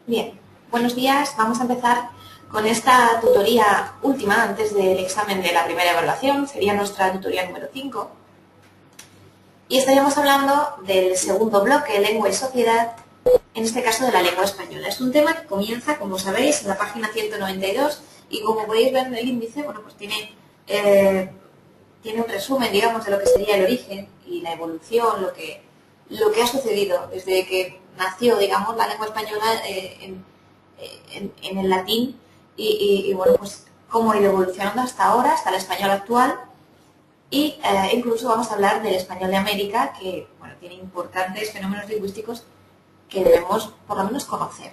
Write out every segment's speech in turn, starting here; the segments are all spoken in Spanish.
Bien, buenos días. Vamos a empezar con esta tutoría última antes del examen de la primera evaluación. Sería nuestra tutoría número 5. Y estaríamos hablando del segundo bloque, lengua y sociedad, en este caso de la lengua española. Es un tema que comienza, como sabéis, en la página 192 y como podéis ver en el índice, bueno, pues tiene un resumen, digamos, de lo que sería el origen y la evolución, lo que ha sucedido desde que nació, digamos, la lengua española en el latín y, bueno, pues cómo ha ido evolucionando hasta ahora, hasta el español actual y incluso vamos a hablar del español de América, que, bueno, tiene importantes fenómenos lingüísticos que debemos por lo menos conocer.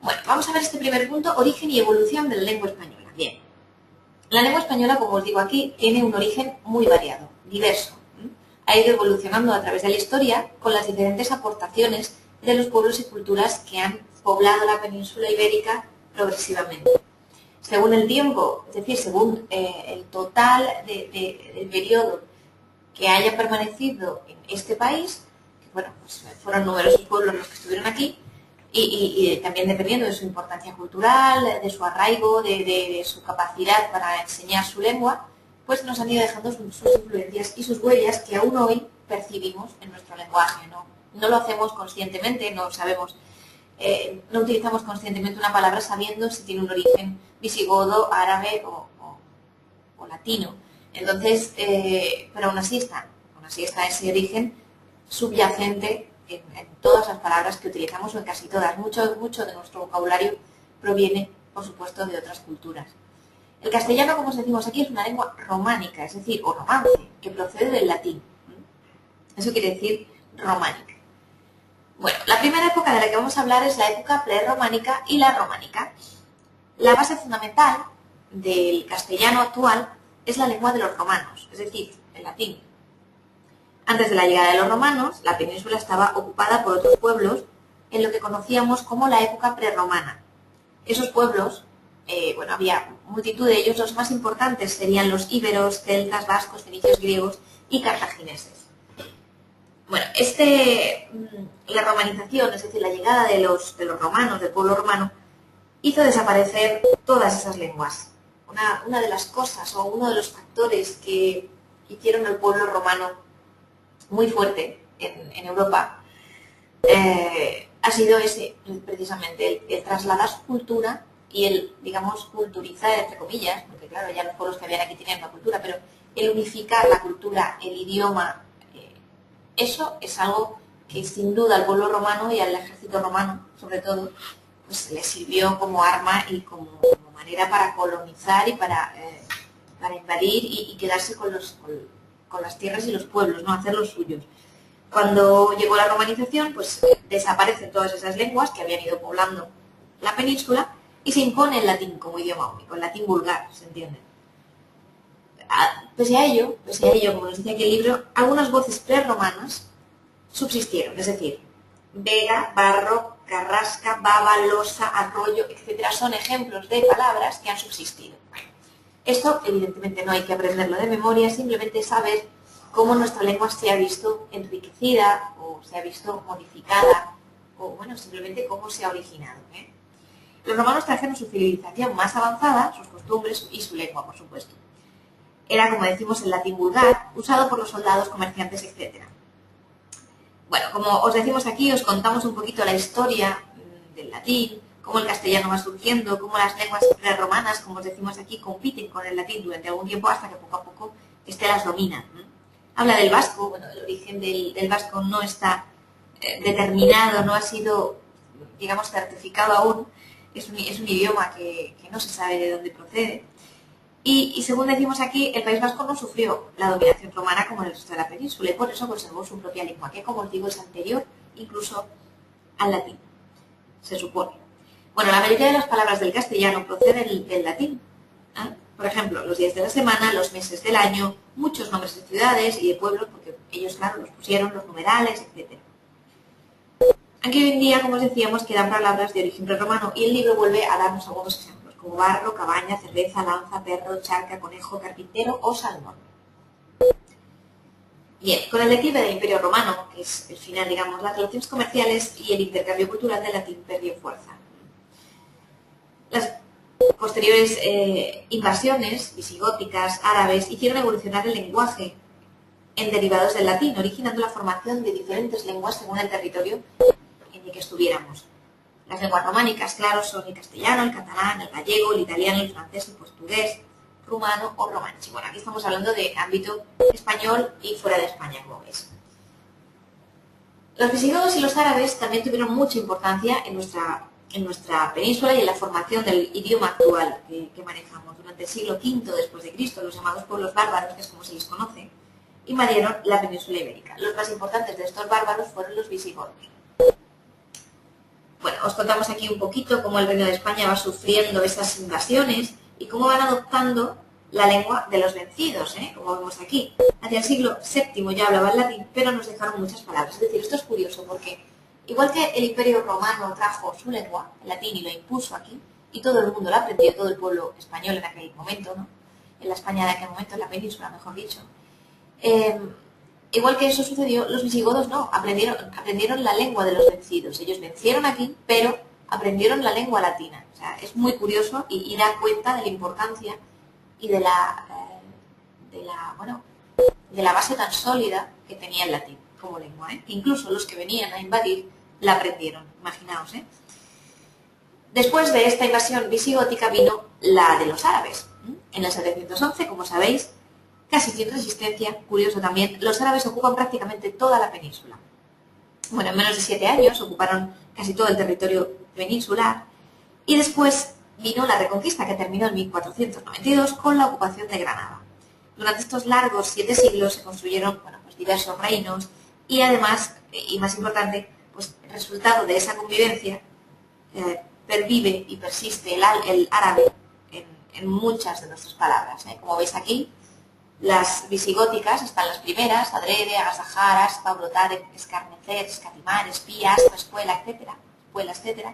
Bueno, vamos a ver este primer punto, origen y evolución de la lengua española. Bien, la lengua española, como os digo aquí, tiene un origen muy variado, diverso. Ha ido evolucionando a través de la historia con las diferentes aportaciones de los pueblos y culturas que han poblado la península ibérica progresivamente. Según el tiempo, es decir, según el total del periodo que haya permanecido en este país, que bueno, pues fueron numerosos pueblos los que estuvieron aquí, y también dependiendo de su importancia cultural, de su arraigo, de su capacidad para enseñar su lengua, pues nos han ido dejando sus influencias y sus huellas que aún hoy percibimos en nuestro lenguaje. No lo hacemos conscientemente, no sabemos, no utilizamos conscientemente una palabra sabiendo si tiene un origen visigodo, árabe o latino. Entonces, pero aún así está ese origen subyacente en todas las palabras que utilizamos o en casi todas. Mucho de nuestro vocabulario proviene, por supuesto, de otras culturas. El castellano, como os decimos aquí, es una lengua románica, es decir, o romance, que procede del latín. Eso quiere decir románica. Bueno, la primera época de la que vamos a hablar es la época prerrománica y la románica. La base fundamental del castellano actual es la lengua de los romanos, es decir, el latín. Antes de la llegada de los romanos, la península estaba ocupada por otros pueblos en lo que conocíamos como la época prerromana. Esos pueblos, bueno, había multitud de ellos, los más importantes serían los íberos, celtas, vascos, fenicios, griegos y cartagineses. Bueno, la romanización, es decir, la llegada de los romanos, del pueblo romano, hizo desaparecer todas esas lenguas. Una de las cosas o uno de los factores que hicieron al pueblo romano muy fuerte en Europa ha sido ese, precisamente, el trasladar su cultura y el, digamos, culturizar, entre comillas, porque claro, ya los pueblos que habían aquí tenían una cultura, pero el unificar la cultura, el idioma, eso es algo que sin duda al pueblo romano y al ejército romano, sobre todo, pues le sirvió como arma y como manera para colonizar y para invadir y quedarse con las tierras y los pueblos, ¿no? Hacer los suyos. Cuando llegó la romanización, pues desaparecen todas esas lenguas que habían ido poblando la península y se impone el latín como idioma único, el latín vulgar, ¿se entiende? Pese a ello, como nos dice aquí el libro, algunas voces prerromanas subsistieron, es decir, vega, barro, carrasca, baba, losa, arroyo, etc. Son ejemplos de palabras que han subsistido. Esto, evidentemente, no hay que aprenderlo de memoria, simplemente saber cómo nuestra lengua se ha visto enriquecida o se ha visto modificada o, bueno, simplemente cómo se ha originado. Los romanos trajeron su civilización más avanzada, sus costumbres y su lengua, por supuesto. Era, como decimos, el latín vulgar, usado por los soldados, comerciantes, etc. Bueno, como os decimos aquí, os contamos un poquito la historia del latín, cómo el castellano va surgiendo, cómo las lenguas prerromanas, como os decimos aquí, compiten con el latín durante algún tiempo hasta que poco a poco las dominan. Habla del vasco, bueno, el origen del vasco no está determinado, no ha sido, digamos, certificado aún, es un idioma que no se sabe de dónde procede. Y según decimos aquí, el País Vasco no sufrió la dominación romana como el resto de la península y por eso conservó su propia lengua, que como os digo es anterior incluso al latín, se supone. Bueno, la mayoría de las palabras del castellano proceden del latín. Por ejemplo, los días de la semana, los meses del año, muchos nombres de ciudades y de pueblos, porque ellos, claro, los pusieron, los numerales, etc. Aunque hoy en día, como os decíamos, quedan palabras de origen prerromano y el libro vuelve a darnos algunos ejemplos, como barro, cabaña, cerveza, lanza, perro, charca, conejo, carpintero o salmón. Bien, con el declive del Imperio Romano, que es el final, digamos, las relaciones comerciales y el intercambio cultural del latín perdió fuerza. Las posteriores invasiones visigóticas, árabes, hicieron evolucionar el lenguaje en derivados del latín, originando la formación de diferentes lenguas según el territorio en el que estuviéramos. Las lenguas románicas, claro, son el castellano, el catalán, el gallego, el italiano, el francés, el portugués, rumano o romanchi. Bueno, aquí estamos hablando de ámbito español y fuera de España, como veis. Los visigodos y los árabes también tuvieron mucha importancia en nuestra península y en la formación del idioma actual que manejamos. Durante el siglo V después de Cristo, los llamados pueblos bárbaros, que es como se les conoce, invadieron la península ibérica. Los más importantes de estos bárbaros fueron los visigodos. Bueno, os contamos aquí un poquito cómo el Reino de España va sufriendo esas invasiones y cómo van adoptando la lengua de los vencidos, como vemos aquí. Hacia el siglo VII ya hablaban latín, pero nos dejaron muchas palabras. Es decir, esto es curioso porque, igual que el Imperio Romano trajo su lengua, el latín, y lo impuso aquí, y todo el mundo lo aprendió, todo el pueblo español en aquel momento, ¿no? En la España de aquel momento, en la península, mejor dicho. Igual que eso sucedió, los visigodos no, aprendieron la lengua de los vencidos. Ellos vencieron aquí, pero aprendieron la lengua latina. O sea, es muy curioso y da cuenta de la importancia y de la base tan sólida que tenía el latín como lengua, que incluso los que venían a invadir la aprendieron, imaginaos. Después de esta invasión visigótica vino la de los árabes. En el 711, como sabéis, casi sin resistencia, curioso también, los árabes ocupan prácticamente toda la península. Bueno, en menos de 7 años ocuparon casi todo el territorio peninsular y después vino la Reconquista, que terminó en 1492 con la ocupación de Granada. Durante estos largos 7 siglos se construyeron pues diversos reinos y además, y más importante, pues el resultado de esa convivencia pervive y persiste el árabe en muchas de nuestras palabras. Como veis aquí, las visigóticas están las primeras: adrede, agasajar, aspa, brotar, escarnecer, escatimar, espía, aspa, escuela, etcétera.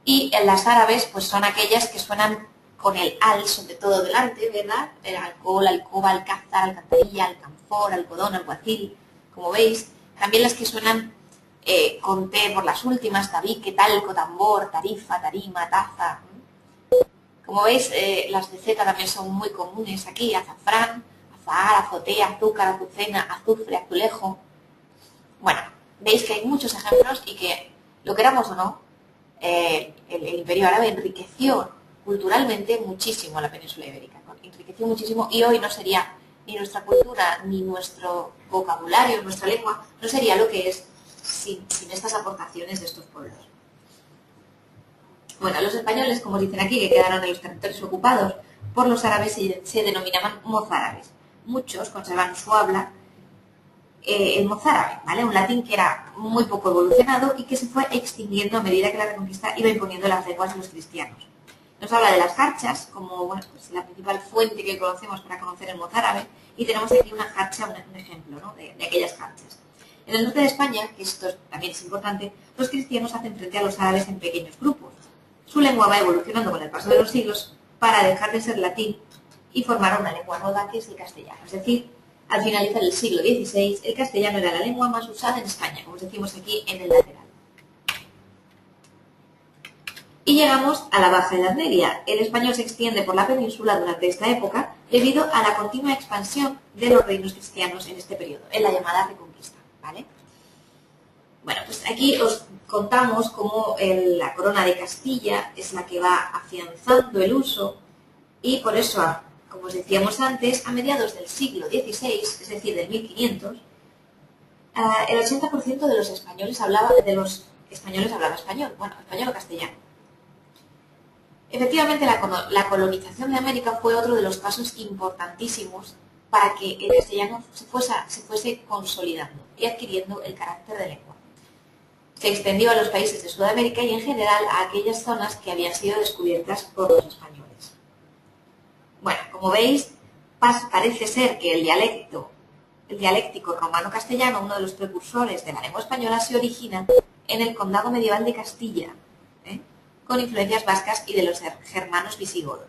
Y en las árabes, pues son aquellas que suenan con el al, sobre todo delante, ¿verdad? El alcohol, alcoba, alcázar, alcantarilla, alcanfor, algodón, alguacil, como veis. También las que suenan con T por las últimas: tabique, talco, tambor, tarifa, tarima, taza. Como veis, las de Z también son muy comunes aquí: azafrán, azahar, azotea, azúcar, azucena, azufre, azulejo. Bueno, veis que hay muchos ejemplos y que, lo queramos o no, el Imperio Árabe enriqueció culturalmente muchísimo la península ibérica, ¿no? Enriqueció muchísimo, y hoy no sería ni nuestra cultura, ni nuestro vocabulario, nuestra lengua, no sería lo que es sin estas aportaciones de estos pueblos. Bueno, los españoles, como dicen aquí, que quedaron en los territorios ocupados por los árabes, se denominaban mozárabes. Muchos conservaron su habla en mozárabe, ¿vale? Un latín que era muy poco evolucionado y que se fue extinguiendo a medida que la Reconquista iba imponiendo las lenguas de los cristianos. Nos habla de las jarchas como pues la principal fuente que conocemos para conocer el mozárabe, y tenemos aquí una jarcha, un ejemplo, ¿no? de aquellas jarchas. En el norte de España, que esto también es importante, los cristianos hacen frente a los árabes en pequeños grupos. Su lengua va evolucionando con el paso de los siglos para dejar de ser latín y formar una lengua nueva, que es el castellano. Es decir, al finalizar el siglo XVI, el castellano era la lengua más usada en España, como os decimos aquí en el lateral. Y llegamos a la Baja Edad Media. El español se extiende por la península durante esta época debido a la continua expansión de los reinos cristianos en este periodo, en la llamada Reconquista, ¿vale? Bueno, pues aquí os contamos cómo la corona de Castilla es la que va afianzando el uso, y por eso, como os decíamos antes, a mediados del siglo XVI, es decir, del 1500, el 80% de los españoles hablaba español, bueno, español o castellano. Efectivamente, la colonización de América fue otro de los pasos importantísimos para que el castellano se fuese consolidando y adquiriendo el carácter de lengua. Se extendió a los países de Sudamérica y en general a aquellas zonas que habían sido descubiertas por los españoles. Bueno, como veis, parece ser que el dialéctico romano-castellano, uno de los precursores de la lengua española, se origina en el condado medieval de Castilla, con influencias vascas y de los germanos visigodos.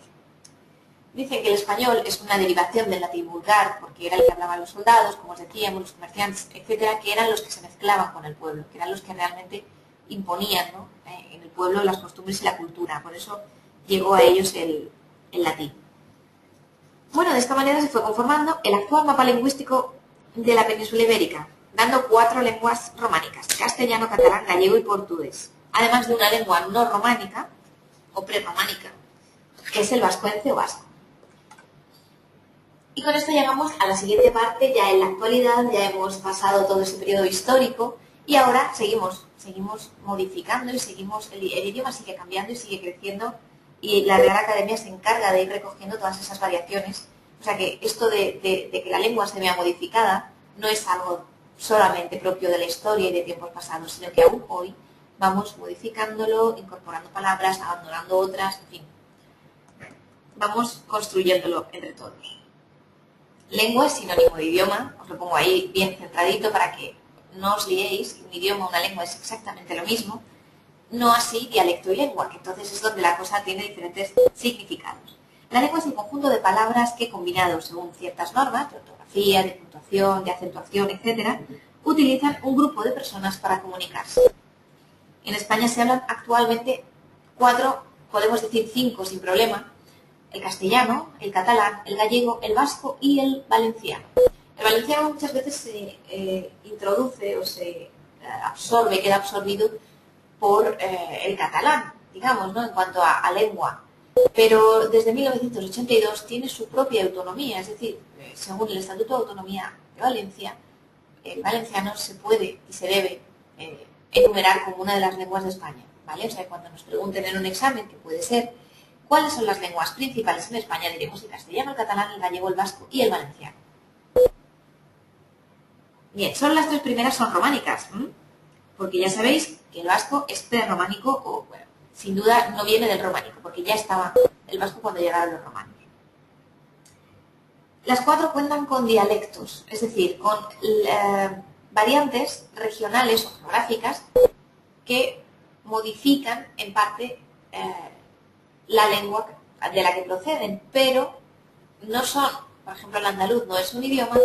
Dicen que el español es una derivación del latín vulgar, porque era el que hablaban los soldados, como os decíamos, los comerciantes, etcétera, que eran los que se mezclaban con el pueblo, que eran los que realmente imponían, ¿no?, en el pueblo las costumbres y la cultura. Por eso llegó a ellos el latín. Bueno, de esta manera se fue conformando el actual mapa lingüístico de la península ibérica, dando 4 lenguas románicas: castellano, catalán, gallego y portugués, además de una lengua no románica o prerrománica, que es el vascuence o vasco. Y con esto llegamos a la siguiente parte. Ya en la actualidad ya hemos pasado todo ese periodo histórico y ahora seguimos modificando y el idioma sigue cambiando y sigue creciendo, y la Real Academia se encarga de ir recogiendo todas esas variaciones. O sea que esto de que la lengua se vea modificada no es algo solamente propio de la historia y de tiempos pasados, sino que aún hoy vamos modificándolo, incorporando palabras, abandonando otras, en fin. Vamos construyéndolo entre todos. Lengua es sinónimo de idioma, os lo pongo ahí bien centradito para que no os liéis. Un idioma, una lengua es exactamente lo mismo, no así dialecto y lengua, que entonces es donde la cosa tiene diferentes significados. La lengua es el conjunto de palabras que, combinados según ciertas normas de ortografía, de puntuación, de acentuación, etc., utilizan un grupo de personas para comunicarse. En España se hablan actualmente 4, podemos decir 5 sin problema: el castellano, el catalán, el gallego, el vasco y el valenciano. El valenciano muchas veces se introduce o se absorbe, queda absorbido por el catalán, digamos, ¿no?, en cuanto a lengua. Pero desde 1982 tiene su propia autonomía, es decir, según el Estatuto de Autonomía de Valencia, el valenciano se puede y se debe enumerar como una de las lenguas de España, ¿vale? O sea, cuando nos pregunten en un examen, que puede ser, ¿cuáles son las lenguas principales en España?, diremos el castellano, el catalán, el gallego, el vasco y el valenciano. Bien, solo las 3 primeras son románicas, porque ya sabéis que el vasco es prerrománico, o bueno, sin duda no viene del románico, porque ya estaba el vasco cuando llegaron los romanos. Las 4 cuentan con dialectos, es decir, con variantes regionales o geográficas que modifican en parte la lengua de la que proceden, pero no son, por ejemplo, el andaluz no es un idioma,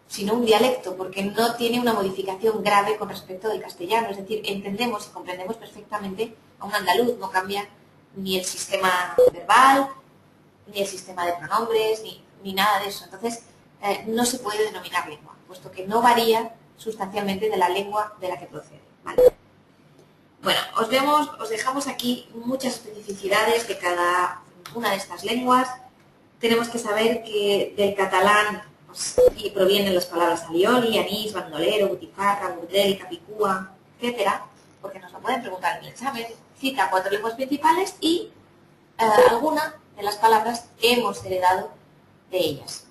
sino un dialecto, porque no tiene una modificación grave con respecto del castellano. Es decir, entendemos y comprendemos perfectamente a un andaluz, no cambia ni el sistema verbal, ni el sistema de pronombres, ni nada de eso. Entonces, no se puede denominar lengua, puesto que no varía sustancialmente de la lengua de la que procede, ¿vale? Bueno, os dejamos aquí muchas especificidades de cada una de estas lenguas. Tenemos que saber que del catalán y provienen las palabras alioli, anís, bandolero, butifarra, burdel, capicúa, etcétera, porque nos lo pueden preguntar en el examen. Cita 4 lenguas principales y alguna de las palabras que hemos heredado de ellas.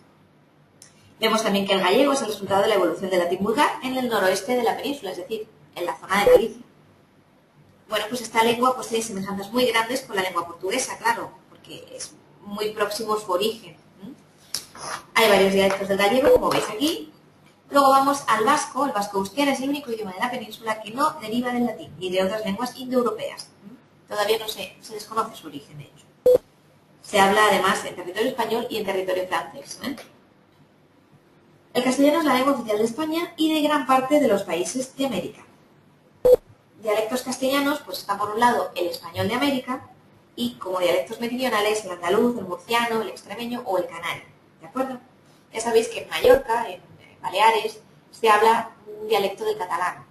Vemos también que el gallego es el resultado de la evolución del latín vulgar en el noroeste de la península, es decir, en la zona de Galicia. Bueno, pues esta lengua posee semejanzas muy grandes con la lengua portuguesa, claro, porque es muy próximo su origen. Hay varios dialectos del gallego, como veis aquí. Luego vamos al vasco. El vasco euskera es el único idioma de la península que no deriva del latín ni de otras lenguas indoeuropeas. Todavía no se desconoce su origen, de hecho. Se habla además en territorio español y en territorio francés. El castellano es la lengua oficial de España y de gran parte de los países de América. Dialectos castellanos, pues está por un lado el español de América y como dialectos meridionales el andaluz, el murciano, el extremeño o el canario. ¿De acuerdo? Ya sabéis que en Mallorca, en Baleares, se habla un dialecto del catalán.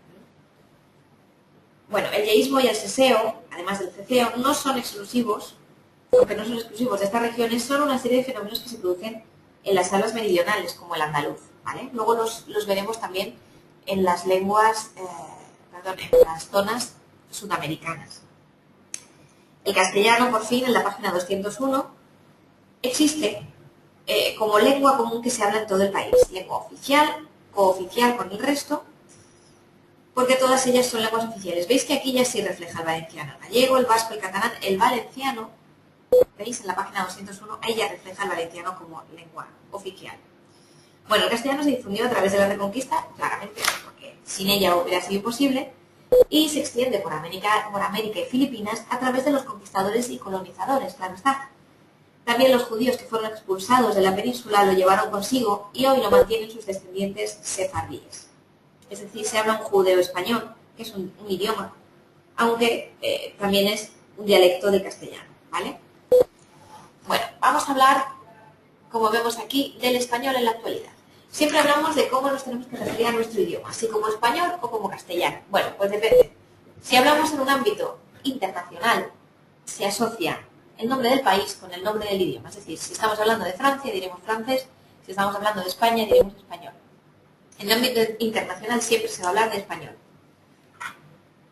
Bueno, el yeísmo y el seseo, además del ceceo, no son exclusivos, aunque no son exclusivos de estas regiones, son una serie de fenómenos que se producen en las hablas meridionales, como el andaluz, ¿vale? Luego los veremos también en las lenguas, en las zonas sudamericanas. El castellano, por fin, en la página 201, existe como lengua común que se habla en todo el país. Lengua oficial, cooficial con el resto, porque todas ellas son lenguas oficiales. Veis que aquí ya sí refleja el valenciano, el gallego, el vasco, el catalán, el valenciano. ¿Veis? En la página 201, ahí ya refleja el valenciano como lengua oficial. Bueno, el castellano se difundió a través de la Reconquista, claramente, porque sin ella hubiera sido imposible, y se extiende por América y Filipinas a través de los conquistadores y colonizadores, claro está. También los judíos que fueron expulsados de la península lo llevaron consigo y hoy lo mantienen sus descendientes sefardíes. Es decir, se habla un judeo-español, que es un idioma, aunque también es un dialecto del castellano, ¿vale? Bueno, vamos a hablar, como vemos aquí, del español en la actualidad. Siempre hablamos de cómo nos tenemos que referir a nuestro idioma, así como español o como castellano. Bueno, pues depende. Si hablamos en un ámbito internacional, se asocia el nombre del país con el nombre del idioma. Es decir, si estamos hablando de Francia, diremos francés. Si estamos hablando de España, diremos español. En el ámbito internacional siempre se va a hablar de español.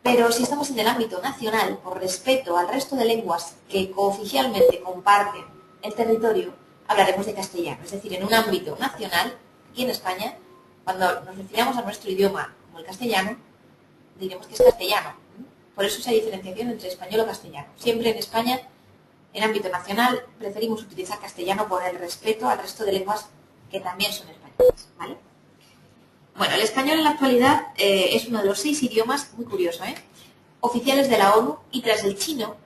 Pero si estamos en el ámbito nacional, por respeto al resto de lenguas que cooficialmente comparten el territorio, hablaremos de castellano. Es decir, en un ámbito nacional, aquí en España, cuando nos refiramos a nuestro idioma como el castellano, diremos que es castellano. Por eso esa diferenciación entre español o castellano. Siempre en España, en ámbito nacional, preferimos utilizar castellano por el respeto al resto de lenguas que también son españolas, ¿vale? Bueno, el español en la actualidad es uno de los 6 idiomas, muy curioso, oficiales de la ONU, y tras el chino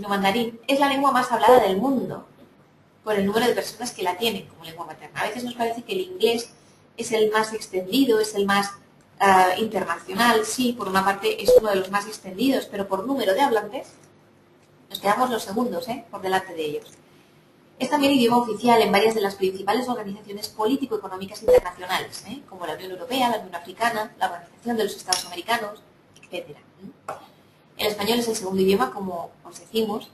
mandarín, es la lengua más hablada del mundo por el número de personas que la tienen como lengua materna. A veces nos parece que el inglés es el más extendido, es el más internacional. Sí, por una parte es uno de los más extendidos, pero por número de hablantes nos quedamos los segundos por delante de ellos. Es también idioma oficial en varias de las principales organizaciones político-económicas internacionales, como la Unión Europea, la Unión Africana, la Organización de los Estados Americanos, etc. El español es el segundo idioma, como os decimos,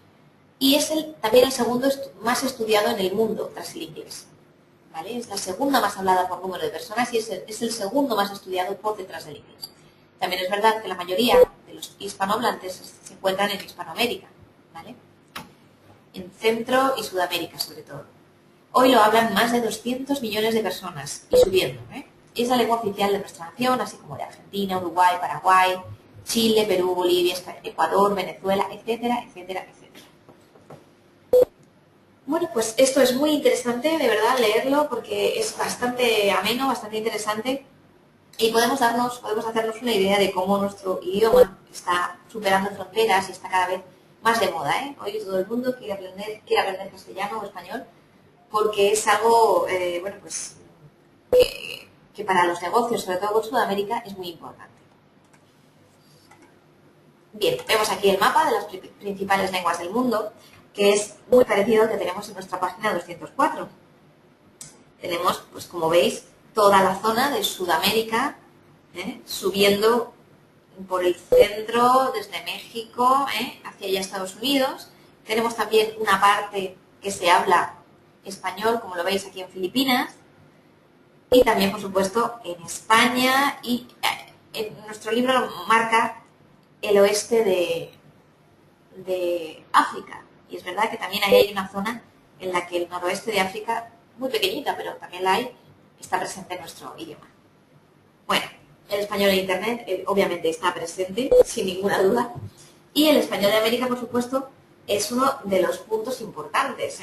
y es también el segundo más estudiado en el mundo tras el inglés. ¿Vale? Es la segunda más hablada por número de personas y es el segundo más estudiado por detrás del inglés. También es verdad que la mayoría de los hispanohablantes se encuentran en Hispanoamérica, ¿vale? En Centro y Sudamérica sobre todo. Hoy lo hablan más de 200 millones de personas y subiendo. Es la lengua oficial de nuestra nación, así como de Argentina, Uruguay, Paraguay, Chile, Perú, Bolivia, Ecuador, Venezuela, etcétera, etcétera, etcétera. Bueno, pues esto es muy interesante, de verdad, leerlo, porque es bastante ameno, bastante interesante, y podemos hacernos una idea de cómo nuestro idioma está superando fronteras y está cada vez más de moda. Hoy todo el mundo quiere aprender castellano o español, porque es algo, bueno, pues que para los negocios, sobre todo con Sudamérica, es muy importante. Bien, vemos aquí el mapa de las principales lenguas del mundo, que es muy parecido al que tenemos en nuestra página 204. Tenemos, pues como veis, toda la zona de Sudamérica, subiendo por el centro, desde México, hacia allá Estados Unidos. Tenemos también una parte que se habla español, como lo veis aquí en Filipinas, y también, por supuesto, en España, y en nuestro libro marca el oeste de África. Y es verdad que también ahí hay una zona en la que el noroeste de África, muy pequeñita, pero también la hay, está presente en nuestro idioma. Bueno, el español en Internet obviamente está presente, sin ninguna duda. Y el español de América, por supuesto, es uno de los puntos importantes.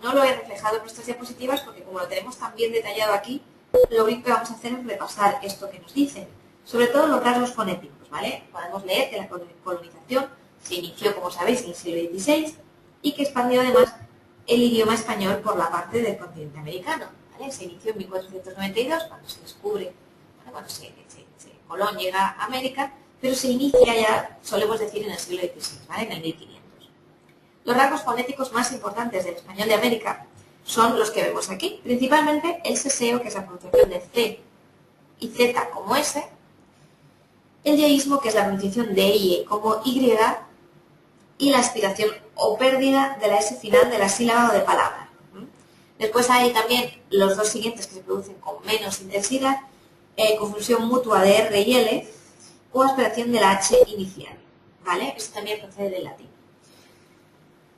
No lo he reflejado en nuestras diapositivas porque como lo tenemos tan bien detallado aquí, lo único que vamos a hacer es repasar esto que nos dicen. Sobre todo los rasgos fonéticos, ¿vale? Podemos leer que la colonización se inició, como sabéis, en el siglo XVI y que expandió además el idioma español por la parte del continente americano, ¿vale? Se inició en 1492, cuando se descubre, cuando Colón llega a América, pero se inicia ya, solemos decir, en el siglo XVI, ¿vale? En el 1500. Los rasgos fonéticos más importantes del español de América son los que vemos aquí, principalmente el seseo, que es la pronunciación de C y Z como S, el yeísmo, que es la pronunciación de Y como Y, y la aspiración o pérdida de la S final de la sílaba o de palabra. Después hay también los dos siguientes que se producen con menos intensidad, confusión mutua de R y L, o aspiración de la H inicial, ¿vale? Esto también procede del latín.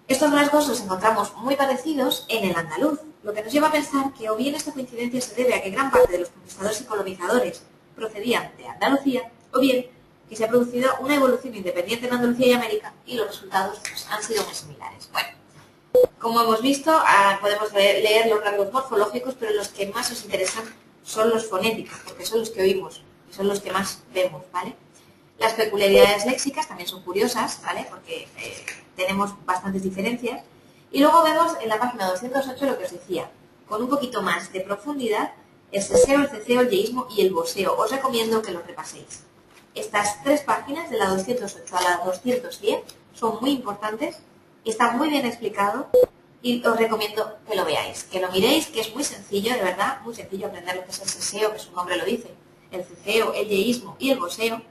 Estos rasgos los encontramos muy parecidos en el andaluz, lo que nos lleva a pensar que o bien esta coincidencia se debe a que gran parte de los conquistadores y colonizadores procedían de Andalucía, o bien que se ha producido una evolución independiente en Andalucía y América y los resultados han sido muy similares. Bueno, como hemos visto, podemos leer los rasgos morfológicos, pero los que más os interesan son los fonéticos, porque son los que oímos y son los que más vemos, ¿vale? Las peculiaridades léxicas también son curiosas, ¿vale? Porque tenemos bastantes diferencias. Y luego vemos en la página 208 lo que os decía, con un poquito más de profundidad, el seseo, el ceceo, el yeísmo y el voseo. Os recomiendo que lo repaséis. Estas 3 páginas, de la 208 a la 210, son muy importantes, está muy bien explicado y os recomiendo que lo veáis, que lo miréis, que es muy sencillo, de verdad, muy sencillo aprender lo que es el seseo, que su nombre lo dice, el ceceo, el yeísmo y el voseo,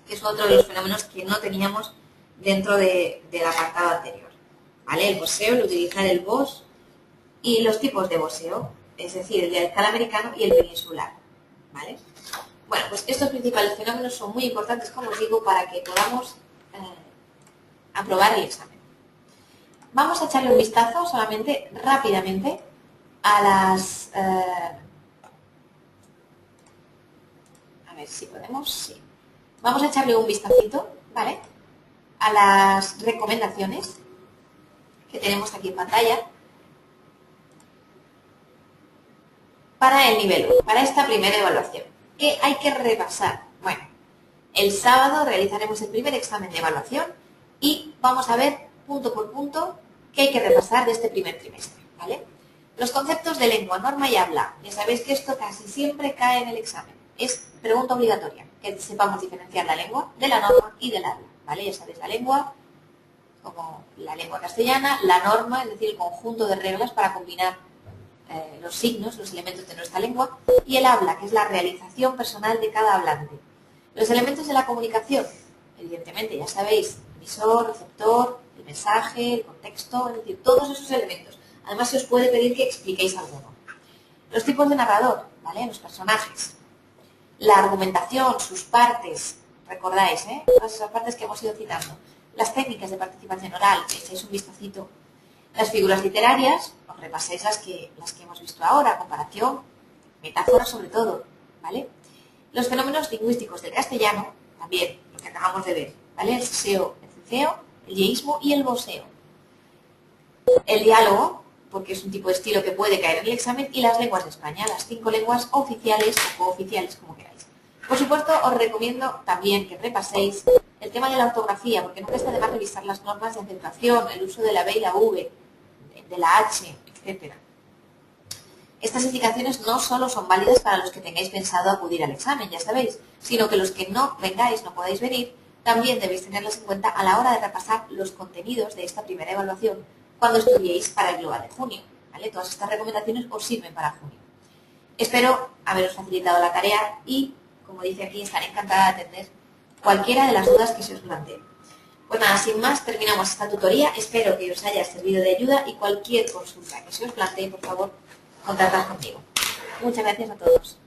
que es otro de los fenómenos que no teníamos dentro del apartado anterior. ¿Vale? El voseo, el utilizar el vos y los tipos de voseo, es decir, el dialectal americano y el peninsular. ¿Vale? Bueno, pues estos principales fenómenos son muy importantes, como os digo, para que podamos aprobar el examen. Vamos a echarle un vistazo solamente rápidamente a las... a ver si podemos, sí. Vamos a echarle un vistacito, ¿vale? A las recomendaciones que tenemos aquí en pantalla para el nivel 1, para esta primera evaluación. ¿Qué hay que repasar? Bueno, el sábado realizaremos el primer examen de evaluación y vamos a ver punto por punto qué hay que repasar de este primer trimestre, ¿vale? Los conceptos de lengua, norma y habla. Ya sabéis que esto casi siempre cae en el examen. Es pregunta obligatoria, que sepamos diferenciar la lengua de la norma y del habla, ¿vale? Ya sabéis, la lengua como la lengua castellana, la norma, es decir, el conjunto de reglas para combinar los signos, los elementos de nuestra lengua, y el habla, que es la realización personal de cada hablante. Los elementos de la comunicación, evidentemente, ya sabéis, emisor, receptor, el mensaje, el contexto, es decir, todos esos elementos. Además, se os puede pedir que expliquéis alguno. Los tipos de narrador, ¿vale? Los personajes. La argumentación, sus partes, recordáis, todas esas partes que hemos ido citando. Las técnicas de participación oral, que echáis un vistacito. Las figuras literarias, os repaséis las que hemos visto ahora, comparación, metáforas sobre todo, ¿vale? Los fenómenos lingüísticos del castellano, también, lo que acabamos de ver, ¿vale? El seseo, el ceceo, el yeísmo y el voseo. El diálogo, porque es un tipo de estilo que puede caer en el examen, y las lenguas de España, las 5 lenguas oficiales o cooficiales, como queráis. Por supuesto, os recomiendo también que repaséis el tema de la ortografía, porque nunca está de más revisar las normas de acentuación, el uso de la B y la V, de la H, etc. Estas indicaciones no solo son válidas para los que tengáis pensado acudir al examen, ya sabéis, sino que los que no vengáis, no podáis venir, también debéis tenerlas en cuenta a la hora de repasar los contenidos de esta primera evaluación cuando estudiéis para el Global de junio, ¿vale? Todas estas recomendaciones os sirven para junio. Espero haberos facilitado la tarea y, como dice aquí, estaré encantada de atender cualquiera de las dudas que se os planteen. Pues nada, sin más, terminamos esta tutoría. Espero que os haya servido de ayuda y cualquier consulta que se os plantee, por favor, contactad conmigo. Muchas gracias a todos.